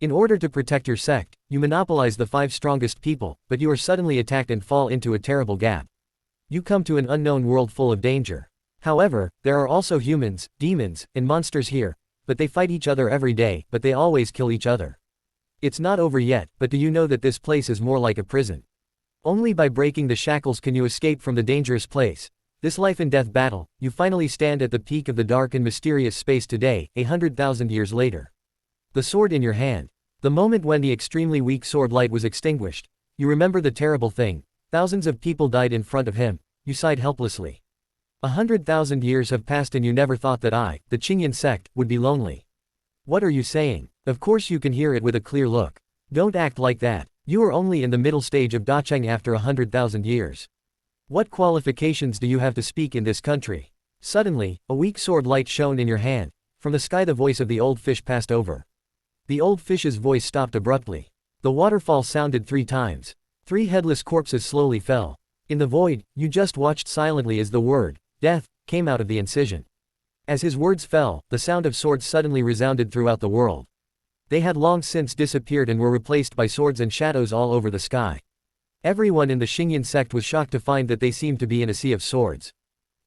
In order to protect your sect, you monopolize the 5 strongest people, but you are suddenly attacked and fall into a terrible gap. You come to an unknown world full of danger. However, there are also humans, demons, and monsters here, but they fight each other every day, but they always kill each other. It's not over yet, but do you know that this place is more like a prison? Only by breaking the shackles can you escape from the dangerous place. This life and death battle, you finally stand at the peak of the dark and mysterious space today, 100,000 years later. The sword in your hand. The moment when the extremely weak sword light was extinguished, you remember the terrible thing. Thousands of people died in front of him. You sighed helplessly. 100,000 years have passed and you never thought that I, the Qingyan sect, would be lonely. What are you saying? Of course you can hear it with a clear look. Don't act like that. You are only in the middle stage of Dacheng after 100,000 years. What qualifications do you have to speak in this country? Suddenly, a weak sword light shone in your hand. From the sky the voice of the old fish passed over. The old fish's voice stopped abruptly. The waterfall sounded 3 times. 3 headless corpses slowly fell. In the void, you just watched silently as the word, death, came out of the incision. As his words fell, the sound of swords suddenly resounded throughout the world. They had long since disappeared and were replaced by swords and shadows all over the sky. Everyone in the Qingyan sect was shocked to find that they seemed to be in a sea of swords.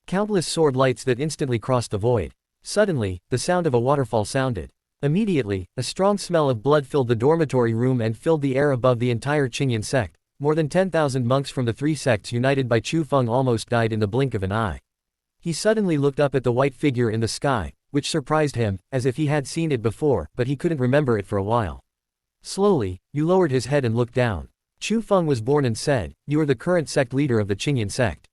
Countless sword lights that instantly crossed the void. Suddenly, the sound of a waterfall sounded. Immediately, a strong smell of blood filled the dormitory room and filled the air above the entire Qingyan sect. More than 10,000 monks from the 3 sects united by Chu Feng almost died in the blink of an eye. He suddenly looked up at the white figure in the sky, which surprised him, as if he had seen it before, but he couldn't remember it for a while. Slowly, Yu lowered his head and looked down. Chu Feng was born and said, "You are the current sect leader of the Qingyan sect.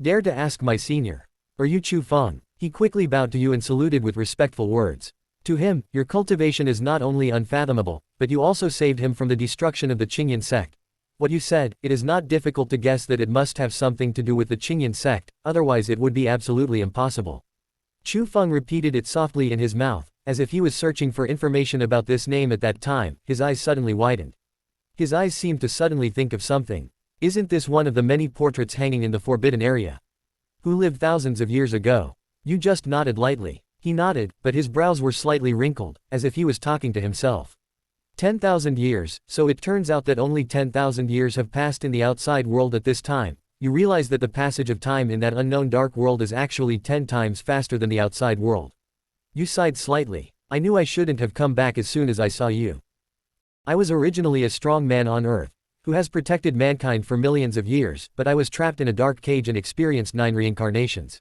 Dare to ask my senior. Are you Chu Feng?" He quickly bowed to Yu and saluted with respectful words. To him, your cultivation is not only unfathomable, but you also saved him from the destruction of the Qingyan sect. What you said, it is not difficult to guess that it must have something to do with the Qingyan sect, otherwise it would be absolutely impossible. Chu Feng repeated it softly in his mouth, as if he was searching for information about this name at that time. His eyes suddenly widened. His eyes seemed to suddenly think of something. Isn't this one of the many portraits hanging in the forbidden area? Who lived thousands of years ago? You just nodded lightly. He nodded, but his brows were slightly wrinkled, as if he was talking to himself. 10,000 years, so it turns out that only 10,000 years have passed in the outside world at this time. You realize that the passage of time in that unknown dark world is actually 10 times faster than the outside world. You sighed slightly. I knew I shouldn't have come back as soon as I saw you. I was originally a strong man on Earth, who has protected mankind for millions of years, but I was trapped in a dark cage and experienced 9 reincarnations.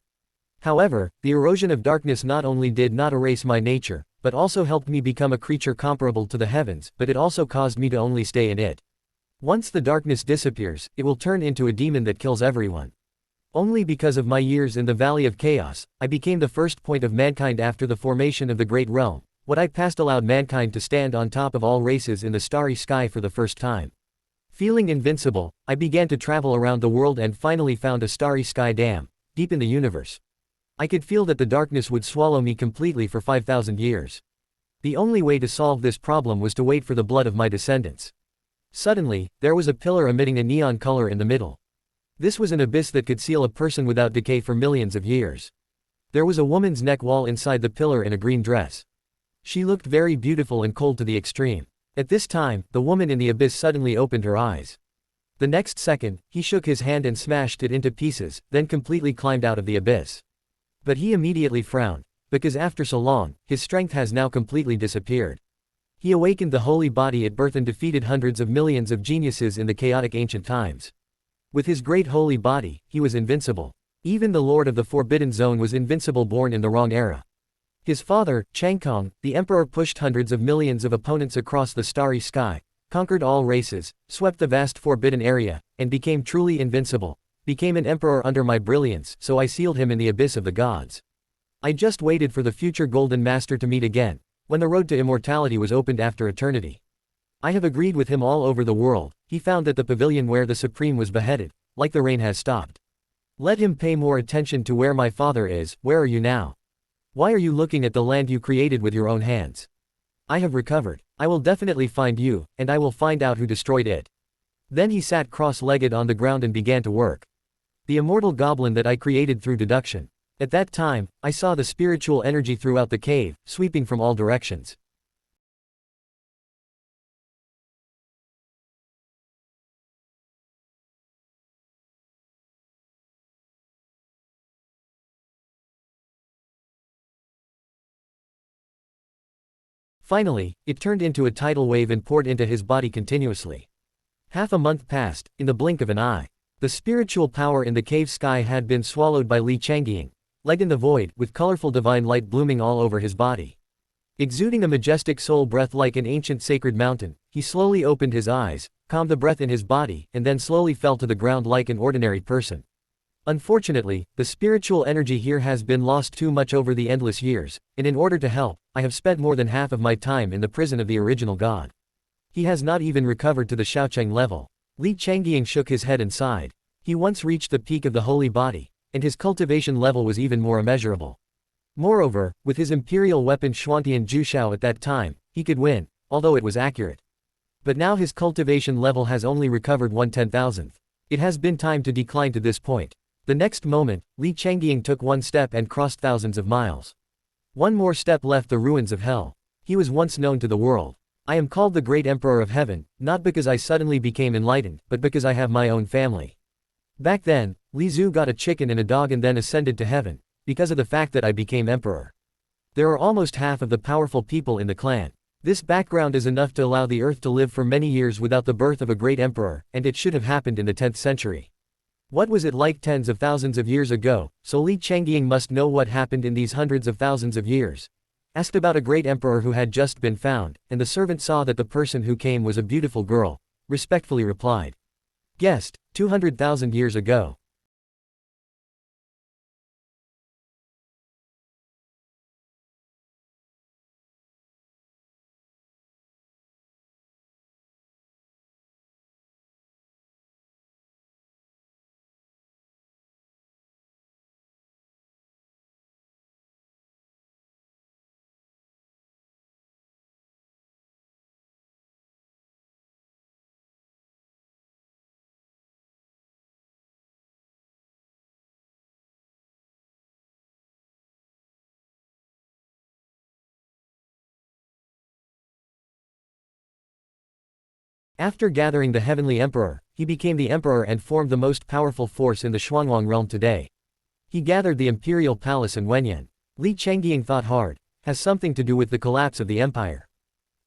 However, the erosion of darkness not only did not erase my nature, but also helped me become a creature comparable to the heavens, but it also caused me to only stay in it. Once the darkness disappears, it will turn into a demon that kills everyone. Only because of my years in the Valley of Chaos, I became the first point of mankind after the formation of the Great Realm. What I passed allowed mankind to stand on top of all races in the starry sky for the first time. Feeling invincible, I began to travel around the world and finally found a starry sky dam, deep in the universe. I could feel that the darkness would swallow me completely for 5,000 years. The only way to solve this problem was to wait for the blood of my descendants. Suddenly, there was a pillar emitting a neon color in the middle. This was an abyss that could seal a person without decay for millions of years. There was a woman's neck wall inside the pillar in a green dress. She looked very beautiful and cold to the extreme. At this time, the woman in the abyss suddenly opened her eyes. The next second, he shook his hand and smashed it into pieces, then completely climbed out of the abyss. But he immediately frowned, because after so long, his strength has now completely disappeared. He awakened the holy body at birth and defeated hundreds of millions of geniuses in the chaotic ancient times. With his great holy body, he was invincible. Even the Lord of the Forbidden Zone was invincible, born in the wrong era. His father, Changkong, the emperor, pushed hundreds of millions of opponents across the starry sky, conquered all races, swept the vast forbidden area, and became truly invincible. Became an emperor under my brilliance, so I sealed him in the abyss of the gods. I just waited for the future Golden Master to meet again, when the road to immortality was opened after eternity. I have agreed with him all over the world. He found that the pavilion where the Supreme was beheaded, like the rain, has stopped. Let him pay more attention to where my father is. Where are you now? Why are you looking at the land you created with your own hands? I have recovered. I will definitely find you, and I will find out who destroyed it. Then he sat cross-legged on the ground and began to work. The immortal goblin that I created through deduction. At that time, I saw the spiritual energy throughout the cave, sweeping from all directions. Finally, it turned into a tidal wave and poured into his body continuously. Half a month passed, in the blink of an eye. The spiritual power in the cave sky had been swallowed by Li Changying, light in the void, with colorful divine light blooming all over his body. Exuding a majestic soul breath like an ancient sacred mountain, he slowly opened his eyes, calmed the breath in his body, and then slowly fell to the ground like an ordinary person. Unfortunately, the spiritual energy here has been lost too much over the endless years, and in order to help, I have spent more than half of my time in the prison of the original god. He has not even recovered to the Shaocheng level. Li Changying shook his head and sighed. He once reached the peak of the holy body, and his cultivation level was even more immeasurable. Moreover, with his imperial weapon Xuantian Jushao at that time, he could win, although it was accurate. But now his cultivation level has only recovered 1/10,000th. It has been time to decline to this point. The next moment, Li Changying took one step and crossed thousands of miles. One more step left the ruins of hell. He was once known to the world. I am called the Great Emperor of Heaven, not because I suddenly became enlightened, but because I have my own family. Back then, Li Zhu got a chicken and a dog and then ascended to heaven, because of the fact that I became emperor. There are almost half of the powerful people in the clan. This background is enough to allow the earth to live for many years without the birth of a great emperor, and it should have happened in the 10th century. What was it like tens of thousands of years ago? So Li Changying must know what happened in these hundreds of thousands of years. Asked about a great emperor who had just been found, and the servant saw that the person who came was a beautiful girl, respectfully replied. Guessed, 200,000 years ago. After gathering the heavenly emperor, he became the emperor and formed the most powerful force in the Shuangwang realm today. He gathered the imperial palace in Wenyan. Li Changying thought hard. Has something to do with the collapse of the empire.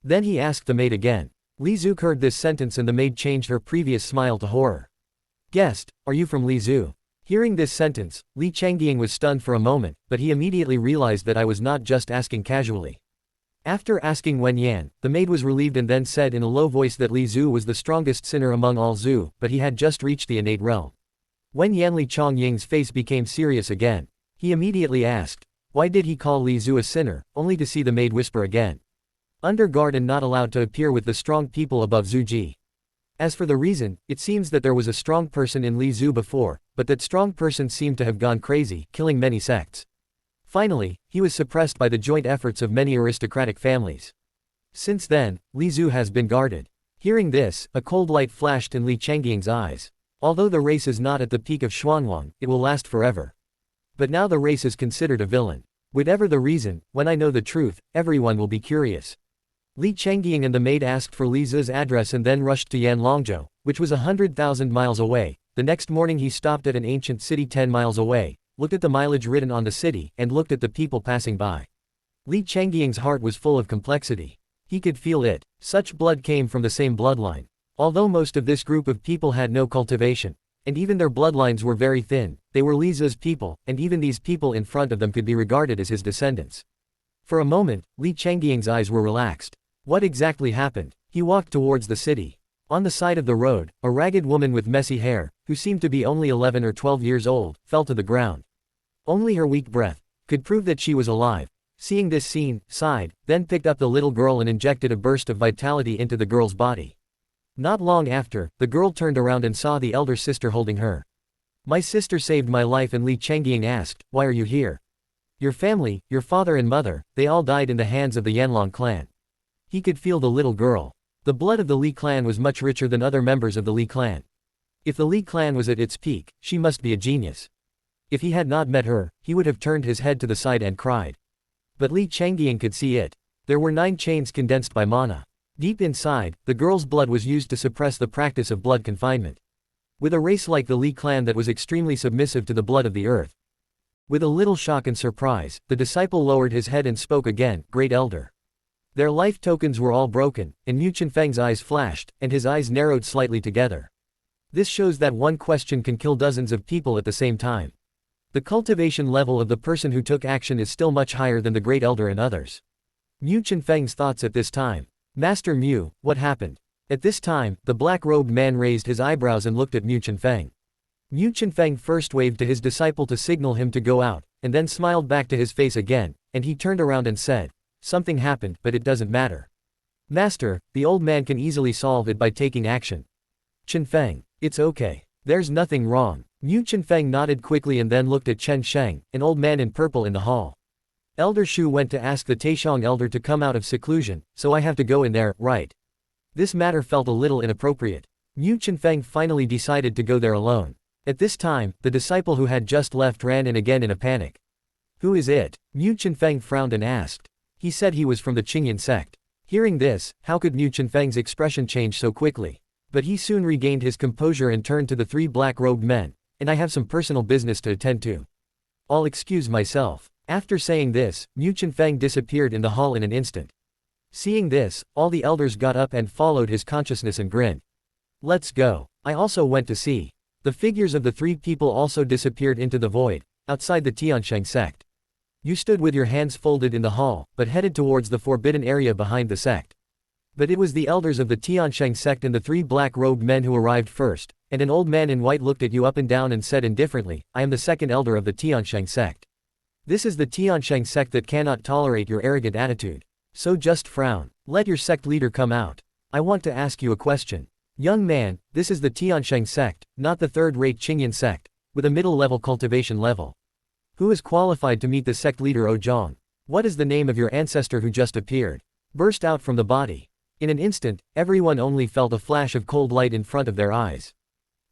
Then he asked the maid again. Li Zhu heard this sentence and the maid changed her previous smile to horror. Guest, are you from Li Zhu? Hearing this sentence, Li Changying was stunned for a moment, but he immediately realized that I was not just asking casually. After asking Wen Yan, the maid was relieved and then said in a low voice that Li Zhu was the strongest sinner among all Zhu, but he had just reached the innate realm. Wen Yan Li Changying's face became serious again. He immediately asked, why did he call Li Zhu a sinner, only to see the maid whisper again. Under guard and not allowed to appear with the strong people above Zhu Ji. As for the reason, it seems that there was a strong person in Li Zhu before, but that strong person seemed to have gone crazy, killing many sects. Finally, he was suppressed by the joint efforts of many aristocratic families. Since then, Li Zhu has been guarded. Hearing this, a cold light flashed in Li Changying's eyes. Although the race is not at the peak of Xuanwang, it will last forever. But now the race is considered a villain. Whatever the reason, when I know the truth, everyone will be curious. Li Changying and the maid asked for Li Zhu's address and then rushed to Yanlongzhou, which was 100,000 miles away. The next morning he stopped at an ancient city 10 miles away, looked at the mileage written on the city, and looked at the people passing by. Li Changying's heart was full of complexity. He could feel it. Such blood came from the same bloodline. Although most of this group of people had no cultivation, and even their bloodlines were very thin, they were Li Zhu's people, and even these people in front of them could be regarded as his descendants. For a moment, Li Changying's eyes were relaxed. What exactly happened? He walked towards the city. On the side of the road, a ragged woman with messy hair, who seemed to be only 11 or 12 years old, fell to the ground. Only her weak breath could prove that she was alive. Seeing this scene, sighed, then picked up the little girl and injected a burst of vitality into the girl's body. Not long after, the girl turned around and saw the elder sister holding her. My sister saved my life, and Li Changying asked, why are you here? Your family, your father and mother, they all died in the hands of the Yanlong clan. He could feel the little girl. The blood of the Li clan was much richer than other members of the Li clan. If the Li clan was at its peak, she must be a genius. If he had not met her, he would have turned his head to the side and cried. But Li Changying could see it. There were 9 chains condensed by mana. Deep inside, the girl's blood was used to suppress the practice of blood confinement. With a race like the Li clan that was extremely submissive to the blood of the earth. With a little shock and surprise, the disciple lowered his head and spoke again, Great Elder. Their life tokens were all broken, and Mu Chenfeng's eyes flashed, and his eyes narrowed slightly together. This shows that one question can kill dozens of people at the same time. The cultivation level of the person who took action is still much higher than the Great Elder and others. Mu Chenfeng's thoughts at this time. Master Mu, what happened? At this time, the black-robed man raised his eyebrows and looked at Mu Chenfeng. Mu Chenfeng first waved to his disciple to signal him to go out, and then smiled back to his face again, and he turned around and said, "Something happened, but it doesn't matter. Master, the old man can easily solve it by taking action." Chenfeng, it's okay. There's nothing wrong. Mu Chenfeng nodded quickly and then looked at Chen Sheng, an old man in purple in the hall. Elder Shu went to ask the Taishang elder to come out of seclusion, so I have to go in there, right? This matter felt a little inappropriate. Mu Chenfeng finally decided to go there alone. At this time, the disciple who had just left ran in again in a panic. Who is it? Mu Chenfeng frowned and asked. He said he was from the Qingyan sect. Hearing this, how could Mu Chenfeng's expression change so quickly? But he soon regained his composure and turned to the three black-robed men, and I have some personal business to attend to. I'll excuse myself. After saying this, Mu Chenfeng disappeared in the hall in an instant. Seeing this, all the elders got up and followed his consciousness and grinned. Let's go. I also went to see. The figures of the three people also disappeared into the void, outside the Tiansheng sect. You stood with your hands folded in the hall, but headed towards the forbidden area behind the sect. But it was the elders of the Tiansheng sect and the three black-robed men who arrived first, and an old man in white looked at you up and down and said indifferently, I am the second elder of the Tiansheng sect. This is the Tiansheng sect that cannot tolerate your arrogant attitude. So just frown. Let your sect leader come out. I want to ask you a question. Young man, this is the Tiansheng sect, not the third-rate Qingyan sect, with a middle-level cultivation level. Who is qualified to meet the sect leader Zhang? What is the name of your ancestor who just appeared? Burst out from the body. In an instant, everyone only felt a flash of cold light in front of their eyes.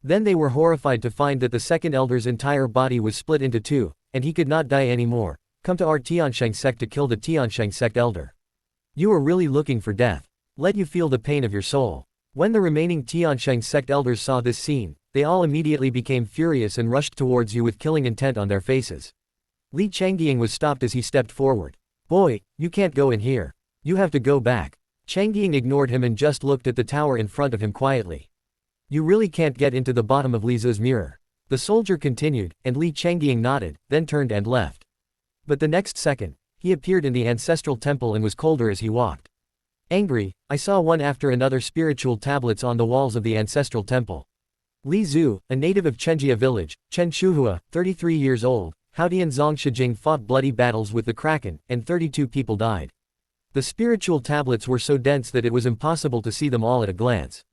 Then they were horrified to find that the second elder's entire body was split into two, and he could not die anymore. Come to our Tiansheng sect to kill the Tiansheng sect elder. You are really looking for death. Let you feel the pain of your soul. When the remaining Tiansheng sect elders saw this scene, they all immediately became furious and rushed towards you with killing intent on their faces. Li Changying was stopped as he stepped forward. Boy, you can't go in here. You have to go back. Changying ignored him and just looked at the tower in front of him quietly. You really can't get into the bottom of Li Zhe's mirror. The soldier continued, and Li Changying nodded, then turned and left. But the next second, he appeared in the ancestral temple and was colder as he walked. Angry, I saw one after another spiritual tablets on the walls of the ancestral temple. Li Zhu, a native of Chenjia village, Chen Shuhua, 33 years old, Haodian Zhang Shijing fought bloody battles with the Kraken, and 32 people died. The spiritual tablets were so dense that it was impossible to see them all at a glance.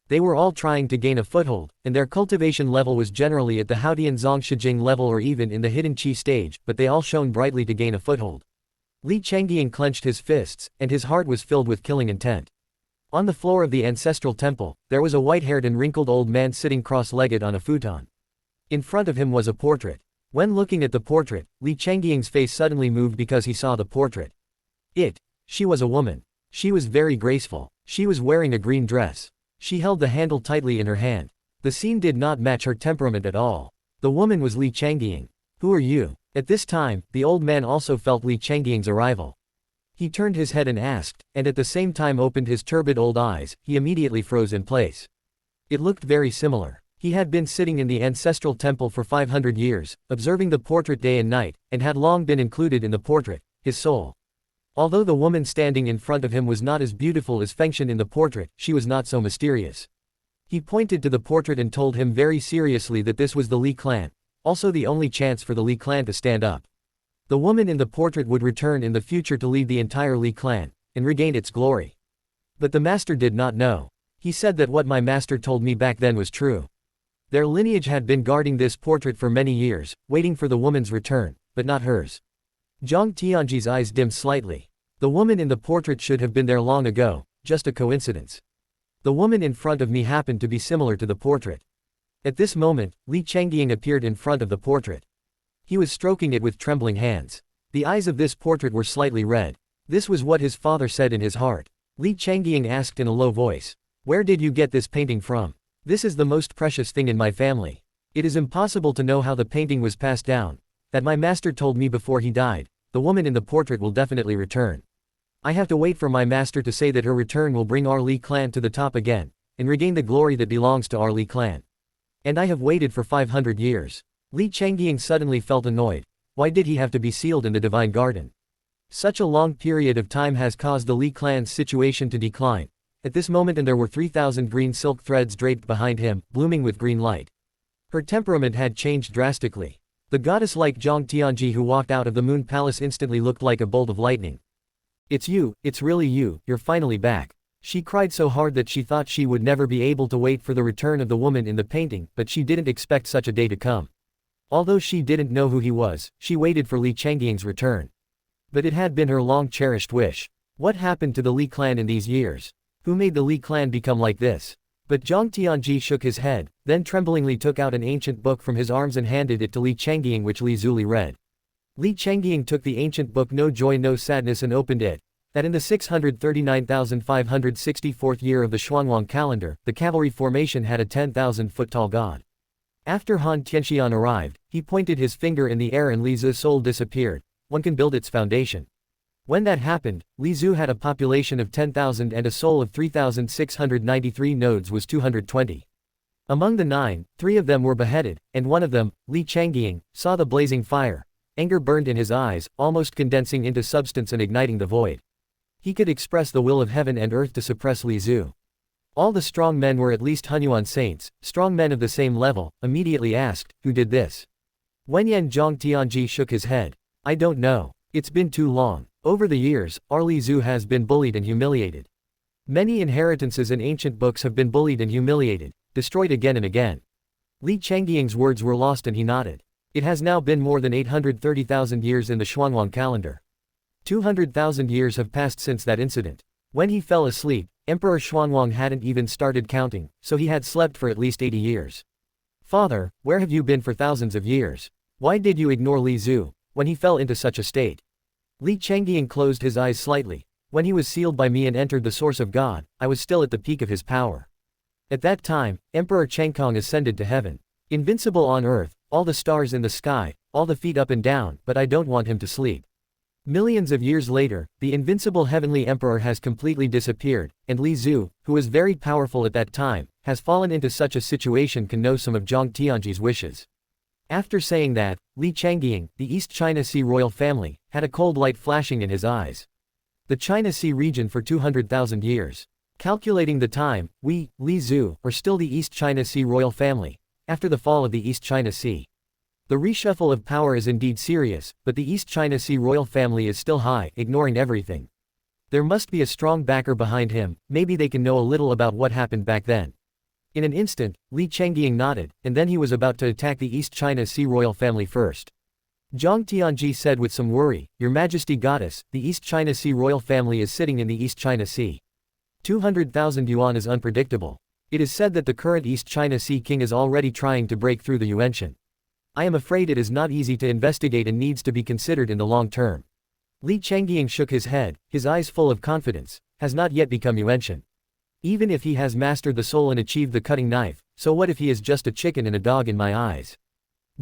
They were all trying to gain a foothold, and their cultivation level was generally at the Haodian Zhang Shijing level or even in the hidden Qi stage, but they all shone brightly to gain a foothold. Li Changying clenched his fists, and his heart was filled with killing intent. On the floor of the ancestral temple, there was a white-haired and wrinkled old man sitting cross-legged on a futon. In front of him was a portrait. When looking at the portrait, Li Changying's face suddenly moved because he saw the portrait. She was a woman. She was very graceful. She was wearing a green dress. She held the handle tightly in her hand. The scene did not match her temperament at all. The woman was Li Changying. Who are you? At this time, the old man also felt Li Changying's arrival. He turned his head and asked, and at the same time opened his turbid old eyes. He immediately froze in place. It looked very similar. He had been sitting in the ancestral temple for 500 years, observing the portrait day and night, and had long been included in the portrait, his soul. Although the woman standing in front of him was not as beautiful as Fengshen in the portrait, she was not so mysterious. He pointed to the portrait and told him very seriously that this was the Li clan, also the only chance for the Li clan to stand up. The woman in the portrait would return in the future to lead the entire Li clan, and regain its glory. But the master did not know. He said that what my master told me back then was true. Their lineage had been guarding this portrait for many years, waiting for the woman's return, but not hers. Zhang Tianji's eyes dimmed slightly. The woman in the portrait should have been there long ago, just a coincidence. The woman in front of me happened to be similar to the portrait. At this moment, Li Changying appeared in front of the portrait. He was stroking it with trembling hands. The eyes of this portrait were slightly red. This was what his father said in his heart. Li Changying asked in a low voice, "Where did you get this painting from? This is the most precious thing in my family. It is impossible to know how the painting was passed down. That my master told me before he died. The woman in the portrait will definitely return. I have to wait for my master to say that her return will bring our Li clan to the top again, and regain the glory that belongs to our Li clan. And I have waited for 500 years. Li Changying suddenly felt annoyed. Why did he have to be sealed in the divine garden? Such a long period of time has caused the Li clan's situation to decline. At this moment and there were 3,000 green silk threads draped behind him, blooming with green light. Her temperament had changed drastically. The goddess-like Zhang Tianji who walked out of the moon palace instantly looked like a bolt of lightning. It's you, it's really you, you're finally back. She cried so hard that she thought she would never be able to wait for the return of the woman in the painting, but she didn't expect such a day to come. Although she didn't know who he was, she waited for Li Changying's return. But it had been her long-cherished wish. What happened to the Li clan in these years? Who made the Li clan become like this? But Zhang Tianji shook his head, then tremblingly took out an ancient book from his arms and handed it to Li Changying, which Li Zuli read. Li Changying took the ancient book No Joy No Sadness and opened it. That in the 639,564th year of the Xuanwang calendar, the cavalry formation had a 10,000-foot-tall god. After Han Tianxian arrived, he pointed his finger in the air and Li Zu's soul disappeared. One can build its foundation. When that happened, Li Zu had a population of 10,000 and a soul of 3,693 nodes was 220. Among the 9, 3 of them were beheaded, and one of them, Li Changying, saw the blazing fire. Anger burned in his eyes, almost condensing into substance and igniting the void. He could express the will of heaven and earth to suppress Li Zu. All the strong men were at least Hunyuan saints, strong men of the same level, immediately asked, who did this? Wenyan Zhang Tianji shook his head. I don't know. It's been too long. Over the years, our Li Zu has been bullied and humiliated. Many inheritances and ancient books have been bullied and humiliated, destroyed again and again. Li Changying's words were lost and he nodded. It has now been more than 830,000 years in the Xuanwang calendar. 200,000 years have passed since that incident. When he fell asleep, Emperor Xuanwang hadn't even started counting, so he had slept for at least 80 years. Father, where have you been for thousands of years? Why did you ignore Li Zu when he fell into such a state? Li Changying closed his eyes slightly. When he was sealed by me and entered the source of God, I was still at the peak of his power. At that time, Emperor Chengkong ascended to heaven. Invincible on earth, all the stars in the sky, all the feet up and down, but I don't want him to sleep. Millions of years later, the invincible heavenly emperor has completely disappeared, and Li Zu, who was very powerful at that time, has fallen into such a situation can know some of Zhang Tianji's wishes. After saying that, Li Changying, the East China Sea royal family, had a cold light flashing in his eyes. The China Sea region for 200,000 years. Calculating the time, we, Li Zu, are still the East China Sea royal family, after the fall of the East China Sea. The reshuffle of power is indeed serious, but the East China Sea royal family is still high, ignoring everything. There must be a strong backer behind him, maybe they can know a little about what happened back then. In an instant, Li Changying nodded, and then he was about to attack the East China Sea royal family first. Zhang Tianji said with some worry, Your Majesty Goddess, the East China Sea royal family is sitting in the East China Sea. 200,000 yuan is unpredictable. It is said that the current East China Sea king is already trying to break through the Yuanshan. I am afraid it is not easy to investigate and needs to be considered in the long term. Li Changying shook his head, his eyes full of confidence, has not yet become Yuanshan. Even if he has mastered the soul and achieved the cutting knife, so what if he is just a chicken and a dog in my eyes?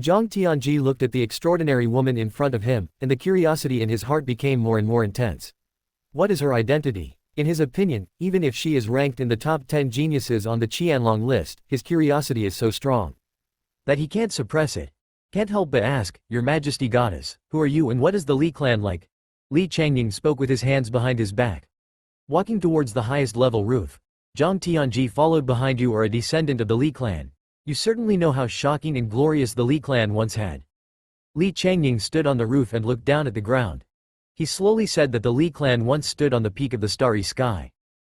Zhang Tianji looked at the extraordinary woman in front of him, and the curiosity in his heart became more and more intense. What is her identity? In his opinion, even if she is ranked in the top 10 geniuses on the Qianlong list, his curiosity is so strong that he can't suppress it. Can't help but ask, Your Majesty Goddess, who are you and what is the Li clan like? Li Changying spoke with his hands behind his back. Walking towards the highest level roof. Zhang Tianji followed behind you are a descendant of the Li clan. You certainly know how shocking and glorious the Li clan once had. Li Changying stood on the roof and looked down at the ground. He slowly said that the Li clan once stood on the peak of the starry sky.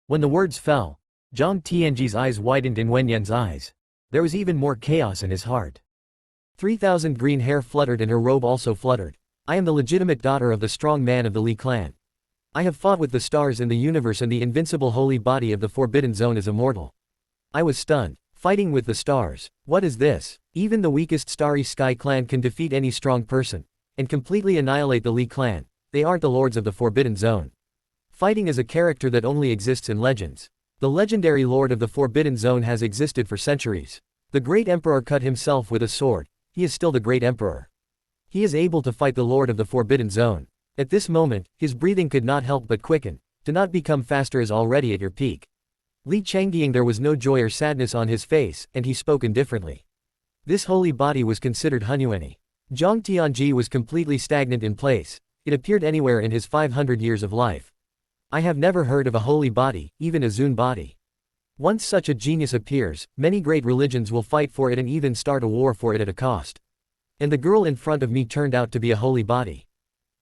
When the words fell, Zhang Tianji's eyes widened in Wenyan's eyes. There was even more chaos in his heart. 3,000 green hair fluttered and her robe also fluttered. I am the legitimate daughter of the strong man of the Li clan. I have fought with the stars in the universe and the invincible holy body of the Forbidden Zone is immortal. I was stunned. Fighting with the stars. What is this? Even the weakest Starry Sky clan can defeat any strong person, and completely annihilate the Li clan. They aren't the lords of the Forbidden Zone. Fighting is a character that only exists in legends. The legendary lord of the Forbidden Zone has existed for centuries. The great emperor cut himself with a sword. He is still the great emperor. He is able to fight the lord of the Forbidden Zone. At this moment, his breathing could not help but quicken. Do not become faster is already at your peak. Li Changying, there was no joy or sadness on his face, and he spoke indifferently. This holy body was considered Hunyuani. Zhang Tianji was completely stagnant in place. It appeared anywhere in his 500 years of life. I have never heard of a holy body, even a Zun body. Once such a genius appears, many great religions will fight for it and even start a war for it at a cost. And the girl in front of me turned out to be a holy body.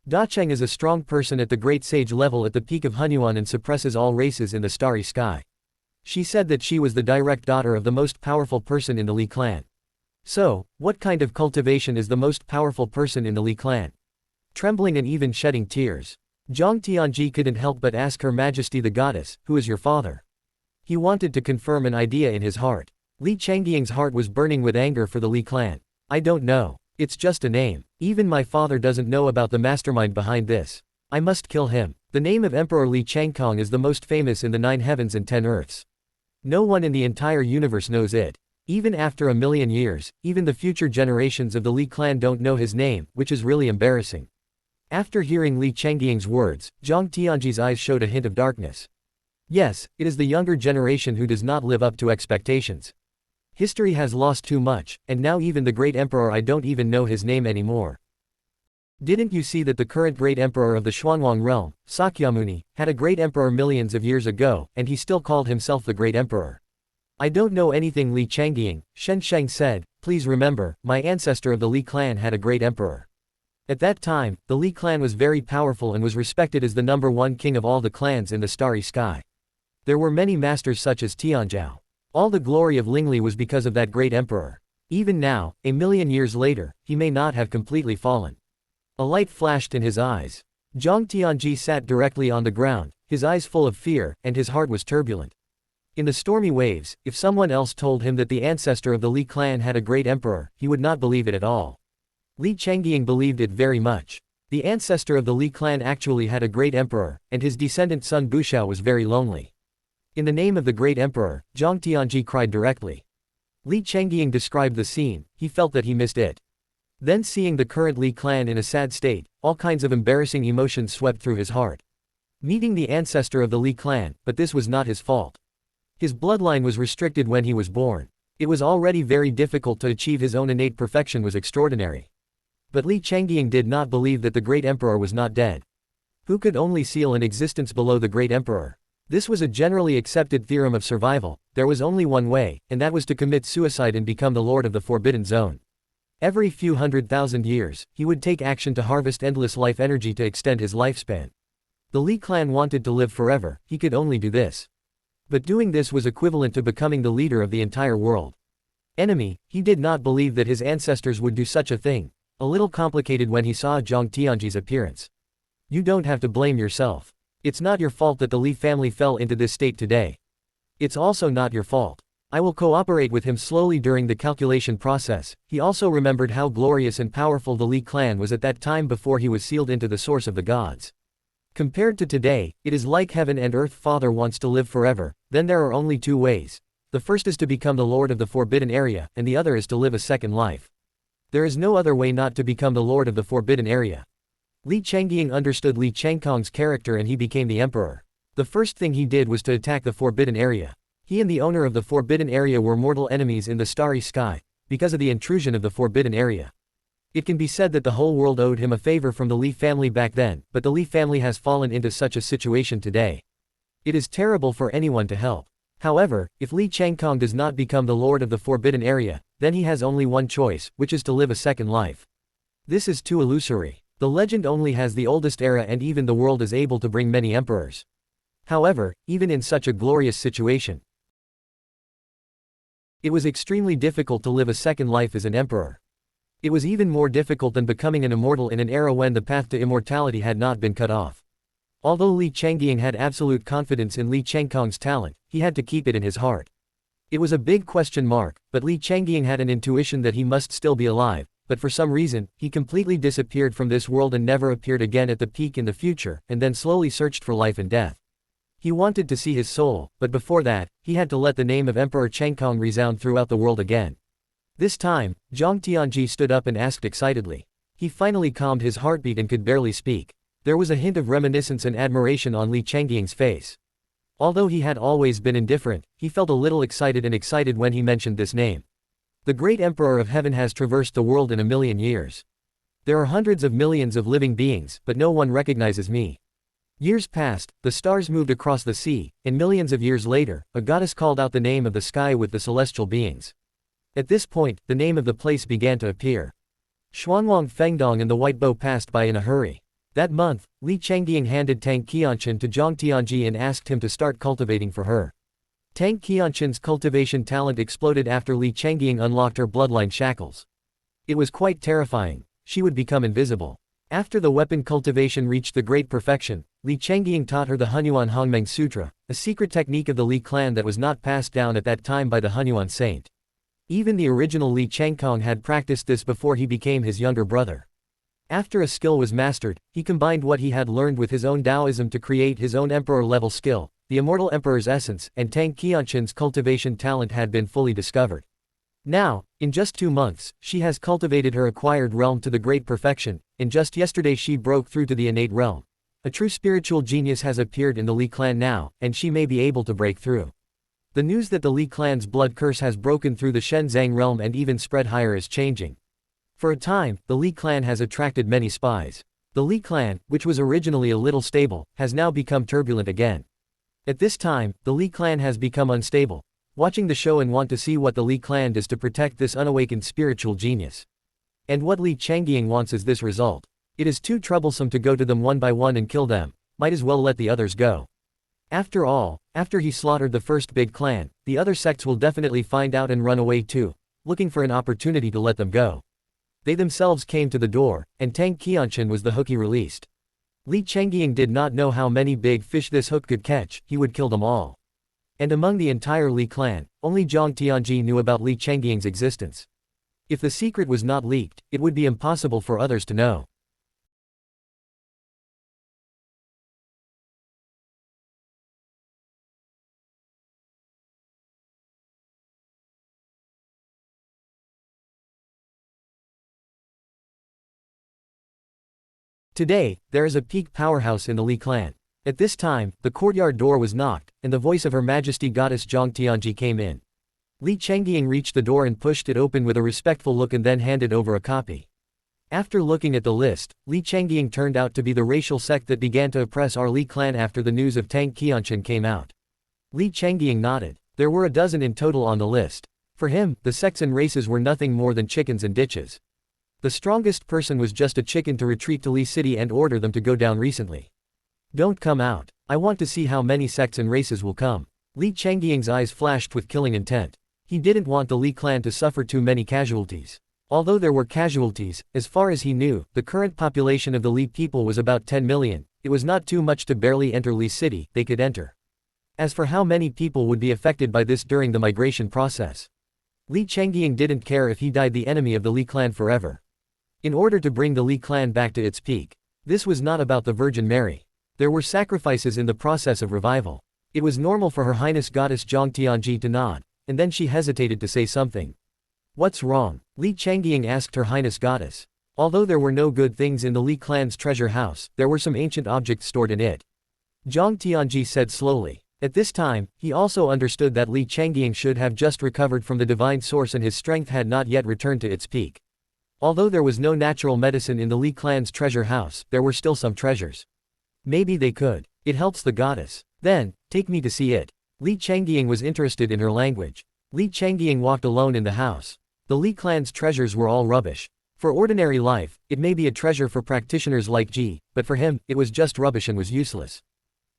Da Cheng is a strong person at the great sage level at the peak of Hunyuan and suppresses all races in the starry sky. She said that she was the direct daughter of the most powerful person in the Li clan. So, what kind of cultivation is the most powerful person in the Li clan? Trembling and even shedding tears, Zhang Tianji couldn't help but ask Her Majesty the Goddess, "Who is your father?" He wanted to confirm an idea in his heart. Li Changying's heart was burning with anger for the Li clan. I don't know. It's just a name. Even my father doesn't know about the mastermind behind this. I must kill him. The name of Emperor Li Changkong is the most famous in the 9 heavens and 10 earths. No one in the entire universe knows it. Even after 1,000,000 years, even the future generations of the Li clan don't know his name, which is really embarrassing. After hearing Li Changying's words, Zhang Tianji's eyes showed a hint of darkness. Yes, it is the younger generation who does not live up to expectations. History has lost too much, and now even the great emperor, I don't even know his name anymore. Didn't you see that the current great emperor of the Xuanwang realm, Sakyamuni, had a great emperor millions of years ago, and he still called himself the great emperor? I don't know anything, Li Changying, Shen Sheng said. Please remember, my ancestor of the Li clan had a great emperor. At that time, the Li clan was very powerful and was respected as the #1 king of all the clans in the starry sky. There were many masters such as Tianzhao. All the glory of Lingli was because of that great emperor. Even now, 1,000,000 years later, he may not have completely fallen. A light flashed in his eyes. Zhang Tianji sat directly on the ground, his eyes full of fear, and his heart was turbulent. In the stormy waves, if someone else told him that the ancestor of the Li clan had a great emperor, he would not believe it at all. Li Changying believed it very much. The ancestor of the Li clan actually had a great emperor, and his descendant son Bushao was very lonely. In the name of the great emperor, Zhang Tianji cried directly. Li Changying described the scene. He felt that he missed it. Then, seeing the current Li clan in a sad state, all kinds of embarrassing emotions swept through his heart. Meeting the ancestor of the Li clan, but this was not his fault. His bloodline was restricted when he was born. It was already very difficult to achieve his own innate perfection was extraordinary. But Li Changying did not believe that the great emperor was not dead. Who could only seal an existence below the great emperor? This was a generally accepted theorem of survival. There was only one way, and that was to commit suicide and become the lord of the forbidden zone. Every few 100,000 years, he would take action to harvest endless life energy to extend his lifespan. The Li clan wanted to live forever, he could only do this. But doing this was equivalent to becoming the leader of the entire world. Enemy, he did not believe that his ancestors would do such a thing. A little complicated when he saw Zhang Tianji's appearance. You don't have to blame yourself. It's not your fault that the Li family fell into this state today. It's also not your fault. I will cooperate with him slowly during the calculation process. He also remembered how glorious and powerful the Li clan was at that time before he was sealed into the source of the gods. Compared to today, it is like heaven and earth. Father wants to live forever, then there are only two ways. The first is to become the lord of the forbidden area, and the other is to live a second life. There is no other way not to become the lord of the forbidden area. Li Changying understood Li Changkong's character and he became the emperor. The first thing he did was to attack the forbidden area. He and the owner of the forbidden area were mortal enemies in the starry sky, because of the intrusion of the forbidden area. It can be said that the whole world owed him a favor from the Li family back then, but the Li family has fallen into such a situation today. It is terrible for anyone to help. However, if Li Changkong does not become the lord of the forbidden area, then he has only one choice, which is to live a second life. This is too illusory. The legend only has the oldest era and even the world is able to bring many emperors. However, even in such a glorious situation, it was extremely difficult to live a second life as an emperor. It was even more difficult than becoming an immortal in an era when the path to immortality had not been cut off. Although Li Changying had absolute confidence in Li Changkong's talent, he had to keep it in his heart. It was a big question mark, but Li Changying had an intuition that he must still be alive, but for some reason, he completely disappeared from this world and never appeared again at the peak in the future, and then slowly searched for life and death. He wanted to see his soul, but before that, he had to let the name of Emperor Changkong resound throughout the world again. This time, Zhang Tianji stood up and asked excitedly. He finally calmed his heartbeat and could barely speak. There was a hint of reminiscence and admiration on Li Changying's face. Although he had always been indifferent, he felt a little excited when he mentioned this name. The great Emperor of Heaven has traversed the world in a million years. There are hundreds of millions of living beings, but no one recognizes me. Years passed, the stars moved across the sea, and millions of years later, a goddess called out the name of the sky with the celestial beings. At this point, the name of the place began to appear. Xuanwang Fengdong and the White Bow passed by in a hurry. That month, Li Changying handed Tang Qianchen to Zhang Tianji and asked him to start cultivating for her. Tang Qianchen's cultivation talent exploded after Li Changying unlocked her bloodline shackles. It was quite terrifying. She would become invisible. After the weapon cultivation reached the great perfection, Li Changying taught her the Hunyuan Hongmeng Sutra, a secret technique of the Li clan that was not passed down at that time by the Hunyuan saint. Even the original Li Changkong had practiced this before he became his younger brother. After a skill was mastered, he combined what he had learned with his own Taoism to create his own emperor-level skill. The immortal emperor's essence and Tang Qianchen's cultivation talent had been fully discovered. Now, in just 2 months, she has cultivated her acquired realm to the great perfection, and just yesterday she broke through to the innate realm. A true spiritual genius has appeared in the Li clan now, and she may be able to break through. The news that the Li clan's blood curse has broken through the Shenzang realm and even spread higher is changing. For a time, the Li clan has attracted many spies. The Li clan, which was originally a little stable, has now become turbulent again. At this time, the Li clan has become unstable. Watching the show and want to see what the Li clan does to protect this unawakened spiritual genius. And what Li Changying wants is this result. It is too troublesome to go to them one by one and kill them, might as well let the others go. After all, after he slaughtered the first big clan, the other sects will definitely find out and run away too, looking for an opportunity to let them go. They themselves came to the door, and Tang Qianchen was the hook he released. Li Changying did not know how many big fish this hook could catch, he would kill them all. And among the entire Li clan, only Zhang Tianji knew about Li Changying's existence. If the secret was not leaked, it would be impossible for others to know. Today, there is a peak powerhouse in the Li clan. At this time, the courtyard door was knocked, and the voice of Her Majesty Goddess Zhang Tianji came in. Li Changying reached the door and pushed it open with a respectful look and then handed over a copy. After looking at the list, Li Changying turned out to be the racial sect that began to oppress our Li clan after the news of Tang Qianchen came out. Li Changying nodded. There were a dozen in total on the list. For him, the sects and races were nothing more than chickens and ditches. The strongest person was just a chicken to retreat to Li City and order them to go down recently. Don't come out. I want to see how many sects and races will come. Li Changying's eyes flashed with killing intent. He didn't want the Li clan to suffer too many casualties. Although there were casualties, as far as he knew, the current population of the Li people was about 10 million, it was not too much to barely enter Li City, they could enter. As for how many people would be affected by this during the migration process, Li Changying didn't care if he died the enemy of the Li clan forever. In order to bring the Li clan back to its peak, this was not about the Virgin Mary. There were sacrifices in the process of revival. It was normal for Her Highness Goddess Zhang Tianji to nod, and then she hesitated to say something. What's wrong? Li Changying asked Her Highness Goddess. Although there were no good things in the Li clan's treasure house, there were some ancient objects stored in it. Zhang Tianji said slowly. At this time, he also understood that Li Changying should have just recovered from the divine source and his strength had not yet returned to its peak. Although there was no natural medicine in the Li clan's treasure house, there were still some treasures. Maybe they could. It helps the goddess. Then, take me to see it. Li Changying was interested in her language. Li Changying walked alone in the house. The Li clan's treasures were all rubbish. For ordinary life, it may be a treasure for practitioners like Ji, but for him, it was just rubbish and was useless.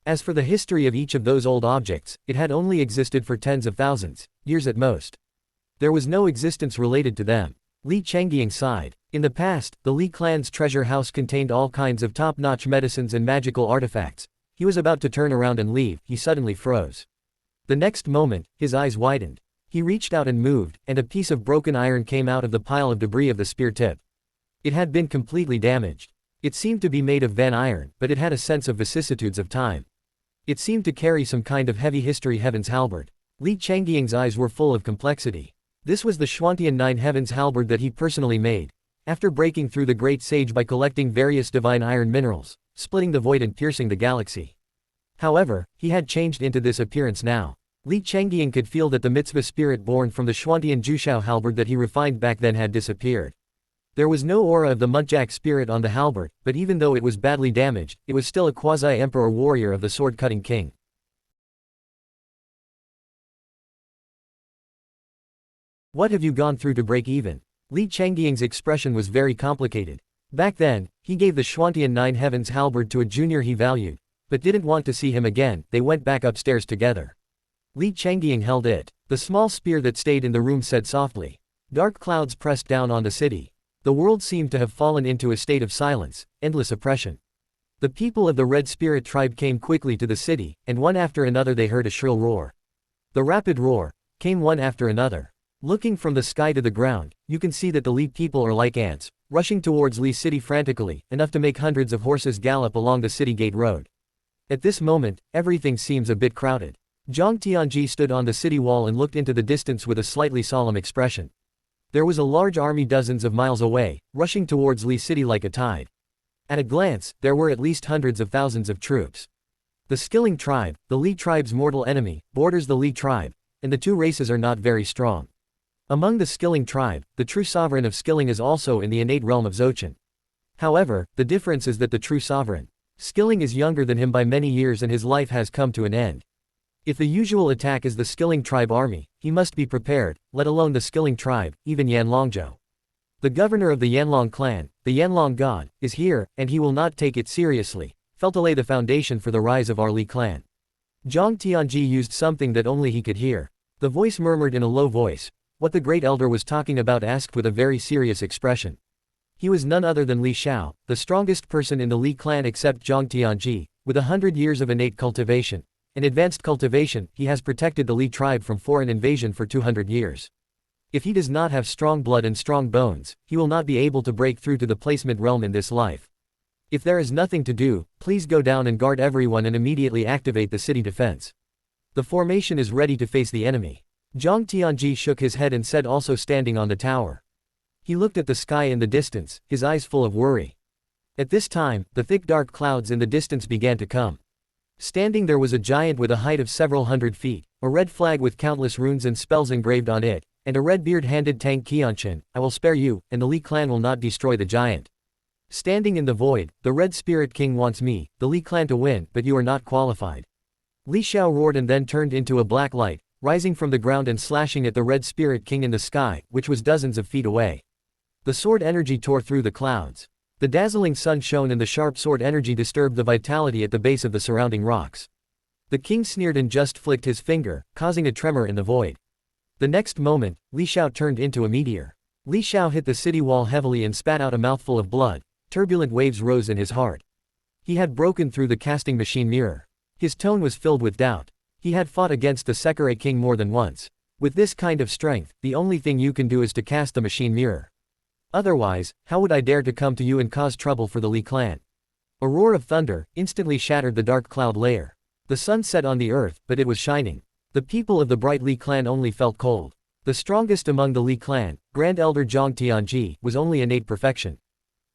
As for the history of each of those old objects, it had only existed for tens of thousands, years at most. There was no existence related to them. Li Changying sighed. In the past, the Li clan's treasure house contained all kinds of top-notch medicines and magical artifacts. He was about to turn around and leave, he suddenly froze. The next moment, his eyes widened. He reached out and moved, and a piece of broken iron came out of the pile of debris of the spear tip. It had been completely damaged. It seemed to be made of Van iron, but it had a sense of vicissitudes of time. It seemed to carry some kind of heavy history heaven's halberd. Li Changying's eyes were full of complexity. This was the Xuantian 9 Heavens halberd that he personally made. After breaking through the great sage by collecting various divine iron minerals, splitting the void and piercing the galaxy. However, he had changed into this appearance now. Li Changying could feel that the mitzvah spirit born from the Xuantian Jushao halberd that he refined back then had disappeared. There was no aura of the muntjac spirit on the halberd, but even though it was badly damaged, it was still a quasi-emperor warrior of the sword-cutting king. What have you gone through to break even? Li Changying's expression was very complicated. Back then, he gave the Xuantian Nine Heavens halberd to a junior he valued, but didn't want to see him again. They went back upstairs together. Li Changying held it. The small spear that stayed in the room said softly. Dark clouds pressed down on the city. The world seemed to have fallen into a state of silence, endless oppression. The people of the Red Spirit tribe came quickly to the city, and one after another they heard a shrill roar. The rapid roar came one after another. Looking from the sky to the ground, you can see that the Li people are like ants, rushing towards Li City frantically, enough to make hundreds of horses gallop along the city gate road. At this moment, everything seems a bit crowded. Zhang Tianji stood on the city wall and looked into the distance with a slightly solemn expression. There was a large army dozens of miles away, rushing towards Li City like a tide. At a glance, there were at least hundreds of thousands of troops. The Skilling tribe, the Li tribe's mortal enemy, borders the Li tribe, and the two races are not very strong. Among the Skilling tribe, the true sovereign of Skilling is also in the innate realm of Dzogchen. However, the difference is that the true sovereign, Skilling, is younger than him by many years and his life has come to an end. If the usual attack is the Skilling tribe army, he must be prepared, let alone the Skilling tribe, even Yanlongzhou. The governor of the Yanlong clan, the Yanlong god, is here, and he will not take it seriously, fail to lay the foundation for the rise of our Li clan. Zhang Tianji used something that only he could hear. The voice murmured in a low voice. What the great elder was talking about, asked with a very serious expression. He was none other than Li Xiao, the strongest person in the Li clan except Zhang Tianji, with 100 years of innate cultivation. In advanced cultivation, he has protected the Li tribe from foreign invasion for 200 years. If he does not have strong blood and strong bones, he will not be able to break through to the placement realm in this life. If there is nothing to do, please go down and guard everyone and immediately activate the city defense. The formation is ready to face the enemy. Zhang Tianji shook his head and said, also standing on the tower. He looked at the sky in the distance, his eyes full of worry. At this time, the thick dark clouds in the distance began to come. Standing there was a giant with a height of several hundred feet, a red flag with countless runes and spells engraved on it, and a red beard handed Tang Qianshan. I will spare you, and the Li clan will not destroy the giant. Standing in the void, the Red Spirit King wants me, the Li clan, to win, but you are not qualified. Li Xiao roared and then turned into a black light, rising from the ground and slashing at the Red Spirit King in the sky, which was dozens of feet away. The sword energy tore through the clouds. The dazzling sun shone and the sharp sword energy disturbed the vitality at the base of the surrounding rocks. The king sneered and just flicked his finger, causing a tremor in the void. The next moment, Li Xiao turned into a meteor. Li Xiao hit the city wall heavily and spat out a mouthful of blood. Turbulent waves rose in his heart. He had broken through the casting machine mirror. His tone was filled with doubt. He had fought against the Sekare king more than once. With this kind of strength, the only thing you can do is to cast the machine mirror. Otherwise, how would I dare to come to you and cause trouble for the Li clan? A roar of thunder instantly shattered the dark cloud layer. The sun set on the earth, but it was shining. The people of the bright Li clan only felt cold. The strongest among the Li clan, Grand Elder Zhang Tianji, was only innate perfection.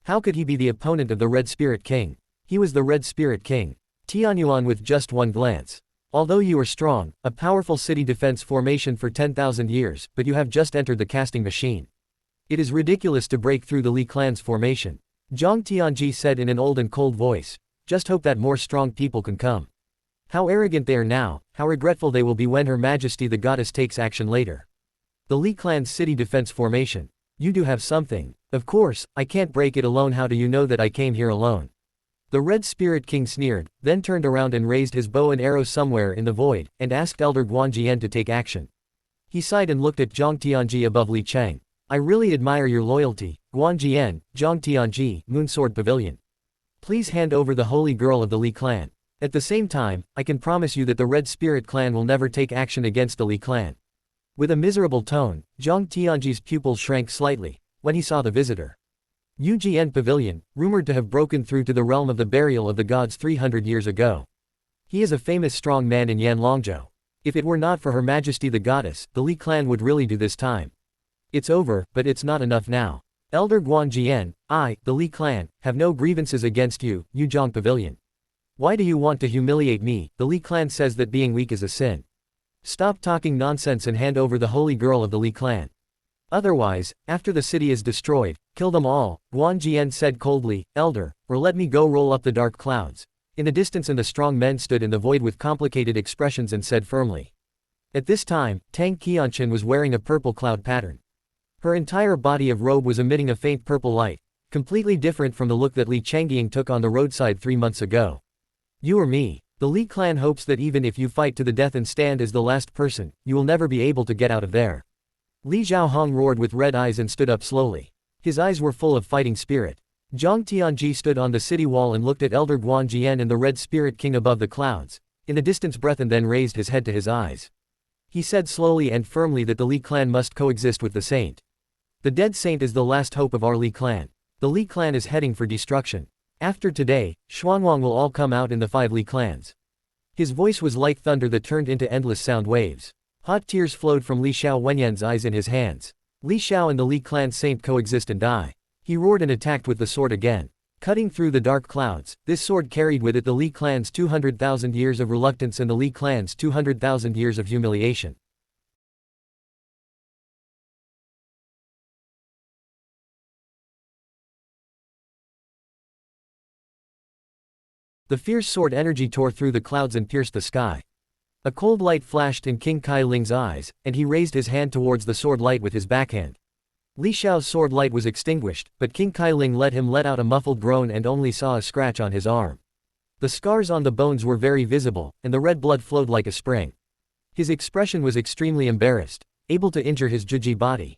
How could he be the opponent of the Red Spirit King? He was the Red Spirit King. Tianyuan with just one glance. Although you are strong, a powerful city defense formation for 10,000 years, but you have just entered the casting machine. It is ridiculous to break through the Li clan's formation. Zhang Tianji said in an old and cold voice. Just hope that more strong people can come. How arrogant they are now, how regretful they will be when Her Majesty the Goddess takes action later. The Li clan's city defense formation. You do have something. Of course, I can't break it alone. How do you know that I came here alone? The Red Spirit King sneered, then turned around and raised his bow and arrow somewhere in the void, and asked Elder Guanjian to take action. He sighed and looked at Zhang Tianji above Li Cheng. I really admire your loyalty, Guanjian, Zhang Tianji, Moonsword Pavilion. Please hand over the holy girl of the Li clan. At the same time, I can promise you that the Red Spirit clan will never take action against the Li clan. With a miserable tone, Zhang Tianji's pupils shrank slightly when he saw the visitor. Ugn Pavilion, rumored to have broken through to the realm of the burial of the gods 300 years ago. He is a famous strong man in Yanlongzhou. If it were not for Her Majesty the Goddess, the Li clan would really do this time. It's over, but it's not enough now. Elder Guanjian, I, the Li clan, have no grievances against you, Yuzhong Pavilion. Why do you want to humiliate me? The Li clan says that being weak is a sin. Stop talking nonsense and hand over the holy girl of the Li clan. Otherwise, after the city is destroyed, kill them all, Guanjian said coldly, Elder, or let me go roll up the dark clouds. In the distance and the strong men stood in the void with complicated expressions and said firmly. At this time, Tang Qianchen was wearing a purple cloud pattern. Her entire body of robe was emitting a faint purple light, completely different from the look that Li Changying took on the roadside 3 months ago. You or me. The Li clan hopes that even if you fight to the death and stand as the last person, you will never be able to get out of there. Li Zhaohong roared with red eyes and stood up slowly. His eyes were full of fighting spirit. Zhang Tianji stood on the city wall and looked at Elder Guanjian and the Red Spirit King above the clouds, in the distance breath, and then raised his head to his eyes. He said slowly and firmly that the Li clan must coexist with the saint. The dead saint is the last hope of our Li clan. The Li clan is heading for destruction. After today, Xuanwang will all come out in the 5 Li clans. His voice was like thunder that turned into endless sound waves. Hot tears flowed from Li Xiao Wenyan's eyes in his hands. Li Xiao and the Li clan saint coexist and die. He roared and attacked with the sword again. Cutting through the dark clouds, this sword carried with it the Li clan's 200,000 years of reluctance and the Li clan's 200,000 years of humiliation. The fierce sword energy tore through the clouds and pierced the sky. A cold light flashed in King Kai Ling's eyes, and he raised his hand towards the sword light with his backhand. Li Xiao's sword light was extinguished, but King Kai Ling let him let out a muffled groan and only saw a scratch on his arm. The scars on the bones were very visible, and the red blood flowed like a spring. His expression was extremely embarrassed, able to injure his Juji body.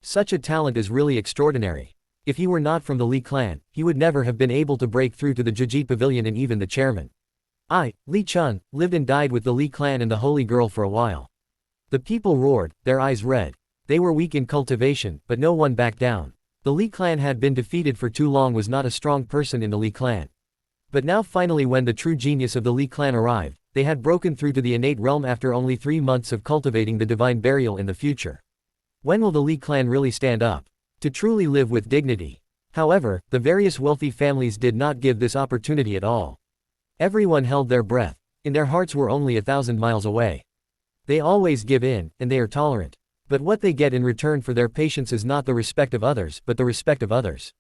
Such a talent is really extraordinary. If he were not from the Li clan, he would never have been able to break through to the Juji pavilion, and even the chairman. I, Li Chun, lived and died with the Li clan and the holy girl for a while. The people roared, their eyes red. They were weak in cultivation, but no one backed down. The Li clan had been defeated for too long, was not a strong person in the Li clan. But now finally, when the true genius of the Li clan arrived, they had broken through to the innate realm after only 3 months of cultivating the divine burial in the future. When will the Li clan really stand up to truly live with dignity? However, the various wealthy families did not give this opportunity at all. Everyone held their breath. In their hearts were only 1,000 miles away. They always give in, and they are tolerant. But what they get in return for their patience is not the respect of others, but the respect of others.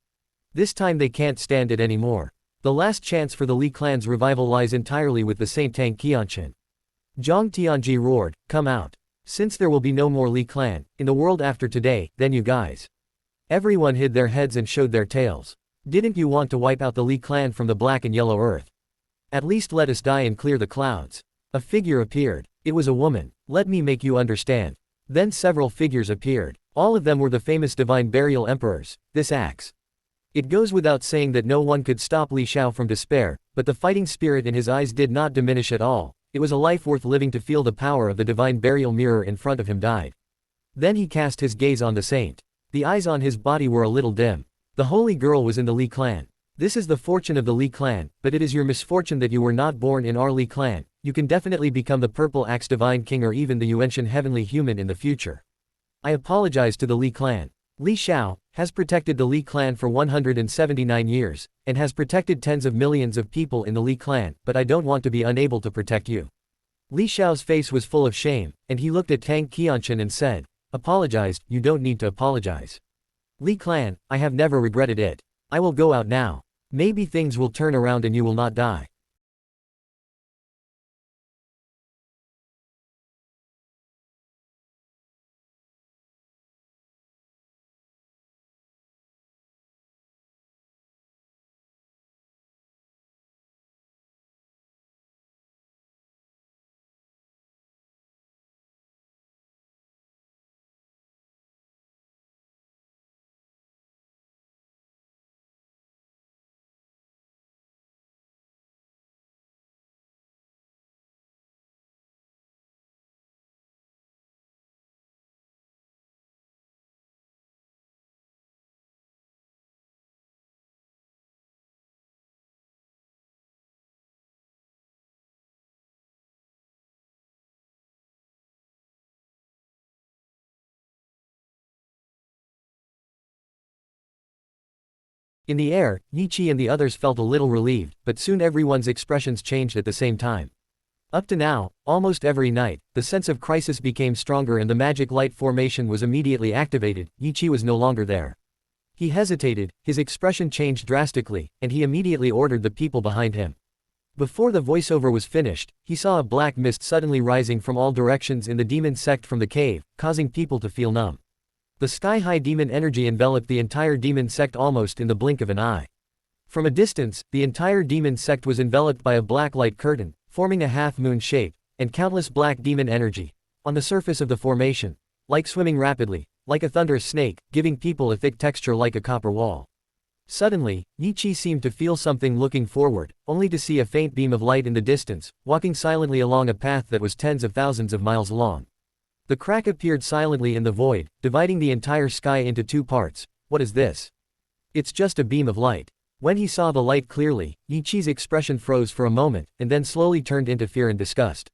This time they can't stand it anymore. The last chance for the Li clan's revival lies entirely with the Saint Tang Qianchen. Zhang Tianji roared, come out. Since there will be no more Li clan in the world after today, then you guys. Everyone hid their heads and showed their tails. Didn't you want to wipe out the Li clan from the black and yellow earth? At least let us die and clear the clouds. A figure appeared. It was a woman. Let me make you understand. Then several figures appeared. All of them were the famous divine burial emperors. This axe. It goes without saying that no one could stop Li Xiao from despair, but the fighting spirit in his eyes did not diminish at all. It was a life worth living to feel the power of the divine burial mirror in front of him died. Then he cast his gaze on the saint. The eyes on his body were a little dim. The holy girl was in the Li clan. This is the fortune of the Li clan, but it is your misfortune that you were not born in our Li clan. You can definitely become the Purple Axe Divine King or even the Yuanshan Heavenly Human in the future. I apologize to the Li clan. Li Xiao has protected the Li clan for 179 years, and has protected tens of millions of people in the Li clan, but I don't want to be unable to protect you. Li Xiao's face was full of shame, and he looked at Tang Qianchen and said, apologized, you don't need to apologize. Li clan, I have never regretted it. I will go out now. Maybe things will turn around and you will not die. In the air, Yiqi and the others felt a little relieved, but soon everyone's expressions changed at the same time. Up to now, almost every night, the sense of crisis became stronger and the magic light formation was immediately activated. Yiqi was no longer there. He hesitated, his expression changed drastically, and he immediately ordered the people behind him. Before the voiceover was finished, he saw a black mist suddenly rising from all directions in the demon sect from the cave, causing people to feel numb. The sky-high demon energy enveloped the entire demon sect almost in the blink of an eye. From a distance, the entire demon sect was enveloped by a black light curtain, forming a half-moon shape, and countless black demon energy, on the surface of the formation, like swimming rapidly, like a thunderous snake, giving people a thick texture like a copper wall. Suddenly, Yiqi seemed to feel something looking forward, only to see a faint beam of light in the distance, walking silently along a path that was tens of thousands of miles long. The crack appeared silently in the void, dividing the entire sky into two parts. What is this? It's just a beam of light. When he saw the light clearly, Yiqi's expression froze for a moment, and then slowly turned into fear and disgust.